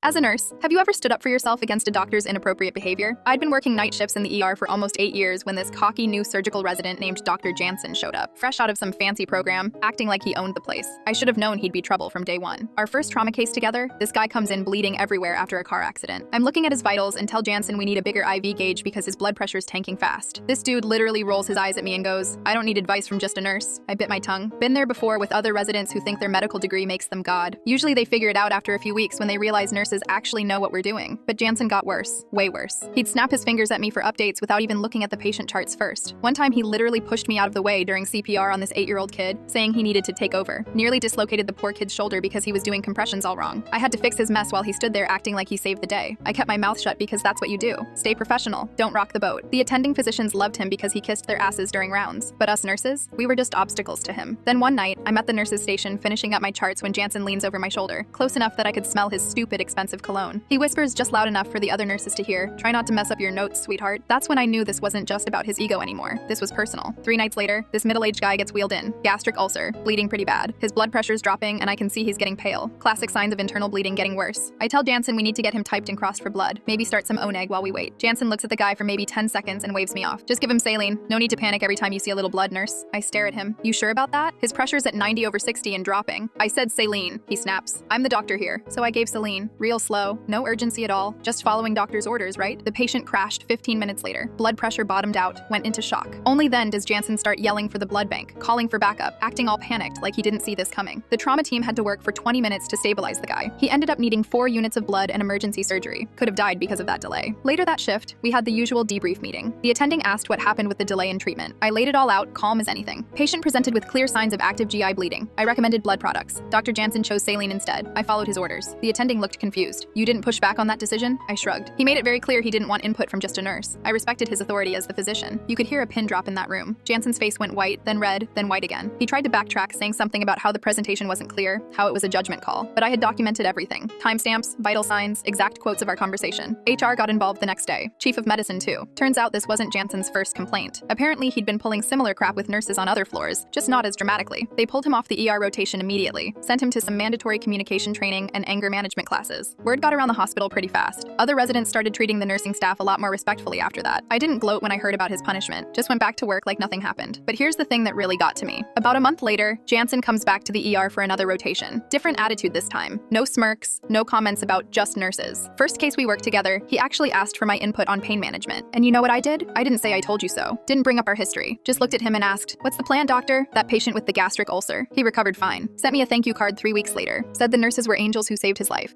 As a nurse, have you ever stood up for yourself against a doctor's inappropriate behavior? I'd been working night shifts in the ER for almost 8 years when this cocky new surgical resident named Dr. Jansen showed up, fresh out of some fancy program, acting like he owned the place. I should have known he'd be trouble from day one. Our first trauma case together, this guy comes in bleeding everywhere after a car accident. I'm looking at his vitals and tell Jansen we need a bigger IV gauge because his blood pressure's tanking fast. This dude literally rolls his eyes at me and goes, "I don't need advice from just a nurse." I bit my tongue. Been there before with other residents who think their medical degree makes them God. Usually they figure it out after a few weeks when they realize nurses actually know what we're doing. But Jansen got worse, way worse. He'd snap his fingers at me for updates without even looking at the patient charts first. One time he literally pushed me out of the way during CPR on this 8-year-old kid, saying he needed to take over. Nearly dislocated the poor kid's shoulder because he was doing compressions all wrong. I had to fix his mess while he stood there acting like he saved the day. I kept my mouth shut because that's what you do. Stay professional, don't rock the boat. The attending physicians loved him because he kissed their asses during rounds. But us nurses, we were just obstacles to him. Then one night, I'm at the nurse's station finishing up my charts when Jansen leans over my shoulder, close enough that I could smell his stupid expensive cologne. He whispers just loud enough for the other nurses to hear, "Try not to mess up your notes, sweetheart." That's when I knew this wasn't just about his ego anymore. This was personal. 3 nights later, this middle-aged guy gets wheeled in. Gastric ulcer, bleeding pretty bad. His blood pressure's dropping and I can see he's getting pale. Classic signs of internal bleeding getting worse. I tell Jansen we need to get him typed and crossed for blood. Maybe start some ONEG while we wait. Jansen looks at the guy for maybe 10 seconds and waves me off. "Just give him saline. No need to panic every time you see a little blood, nurse." I stare at him. "You sure about that? His pressure's at 90/60 and dropping." "I said saline." He snaps. "I'm the doctor here." So I gave saline. Real slow. No urgency at all. Just following doctor's orders, right? The patient crashed 15 minutes later. Blood pressure bottomed out, went into shock. Only then does Jansen start yelling for the blood bank, calling for backup, acting all panicked like he didn't see this coming. The trauma team had to work for 20 minutes to stabilize the guy. He ended up needing 4 units of blood and emergency surgery. Could have died because of that delay. Later that shift, we had the usual debrief meeting. The attending asked what happened with the delay in treatment. I laid it all out, calm as anything. Patient presented with clear signs of active GI bleeding. I recommended blood products. Dr. Jansen chose saline instead. I followed his orders. The attending looked confused. "You didn't push back on that decision?" I shrugged. He made it very clear he didn't want input from just a nurse. I respected his authority as the physician. You could hear a pin drop in that room. Jansen's face went white, then red, then white again. He tried to backtrack, saying something about how the presentation wasn't clear, how it was a judgment call. But I had documented everything. Timestamps, vital signs, exact quotes of our conversation. HR got involved the next day. Chief of medicine too. Turns out this wasn't Jansen's first complaint. Apparently he'd been pulling similar crap with nurses on other floors, just not as dramatically. They pulled him off the ER rotation immediately, sent him to some mandatory communication training and anger management classes. Word got around the hospital pretty fast. Other residents started treating the nursing staff a lot more respectfully after that. I didn't gloat when I heard about his punishment, just went back to work like nothing happened. But here's the thing that really got to me. About a month later, Jansen comes back to the ER for another rotation. Different attitude this time. No smirks, no comments about just nurses. First case we worked together, he actually asked for my input on pain management. And you know what I did? I didn't say I told you so. Didn't bring up our history. Just looked at him and asked, "What's the plan, doctor?" That patient with the gastric ulcer. He recovered fine. Sent me a thank you card 3 weeks later. Said the nurses were angels who saved his life.